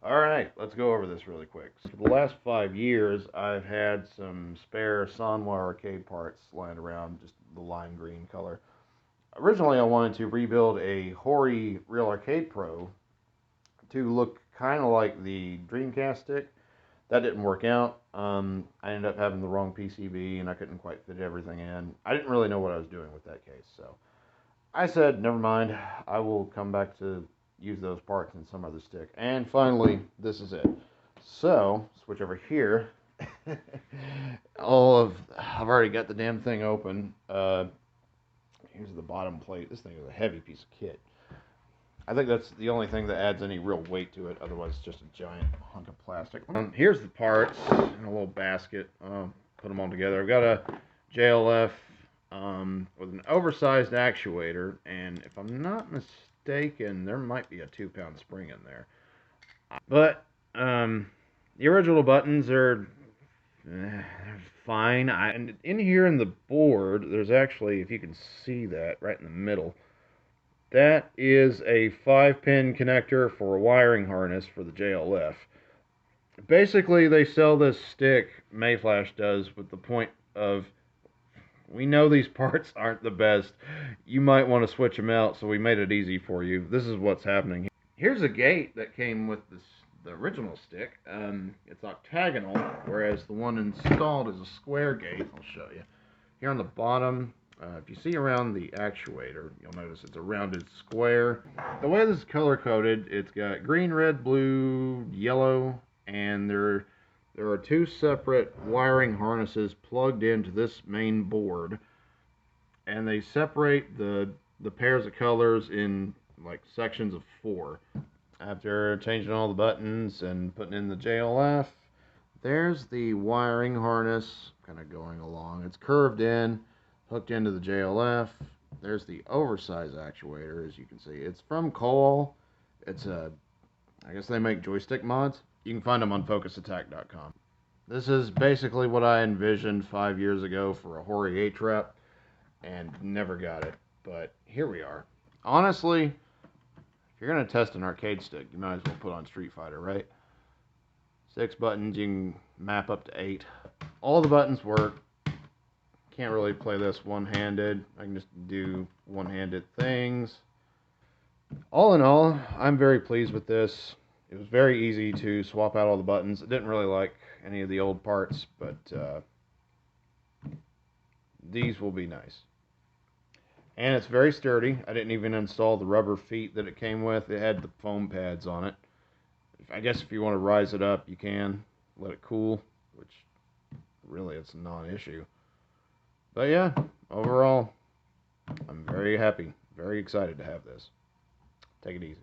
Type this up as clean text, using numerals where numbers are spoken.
Alright, let's go over this really quick. For the last 5 years, I've had some spare Sanwa arcade parts lying around, just the lime green color. Originally, I wanted to rebuild a Hori Real Arcade Pro to look kind of like the Dreamcast stick. That didn't work out. I ended up having the wrong PCB and I couldn't quite fit everything in. I didn't really know what I was doing with that case, so I said, never mind, I will come back to use those parts in some other stick. And finally, this is it. So, switch over here. I've already got the damn thing open. Here's the bottom plate. This thing is a heavy piece of kit. I think that's the only thing that adds any real weight to it. Otherwise, it's just a giant hunk of plastic. Here's the parts in a little basket. Put them all together. I've got a JLF with an oversized actuator, and if I'm not mistaken, there might be a 2-pound spring in there. But the original buttons are fine. And in here in the board, there's actually, if you can see that, right in the middle, that is a 5-pin connector for a wiring harness for the JLF. Basically, they sell this stick, Mayflash does, with the point of, we know these parts aren't the best. You might want to switch them out, so we made it easy for you. This is what's happening. Here's a gate that came with the original stick. It's octagonal, whereas the one installed is a square gate. I'll show you. Here on the bottom, if you see around the actuator, you'll notice it's a rounded square. The way this is color-coded, it's got green, red, blue, yellow, and there are 2 separate wiring harnesses plugged into this main board, and they separate the pairs of colors in like sections of 4. After changing all the buttons and putting in the JLF, there's the wiring harness kind of going along. It's curved in, hooked into the JLF. There's the oversized actuator, as you can see. It's from Cole. It's I guess they make joystick mods. You can find them on focusattack.com. This is basically what I envisioned 5 years ago for a Hori 8-trap, and never got it. But here we are. Honestly, if you're going to test an arcade stick, you might as well put on Street Fighter, right? 6 buttons, you can map up to 8. All the buttons work. Can't really play this one-handed. I can just do one-handed things. All in all, I'm very pleased with this. It was very easy to swap out all the buttons. I didn't really like any of the old parts, but these will be nice. And it's very sturdy. I didn't even install the rubber feet that it came with. It had the foam pads on it. I guess if you want to rise it up, you can. Let it cool, which really it's a non-issue. But yeah, overall, I'm very happy, very excited to have this. Take it easy.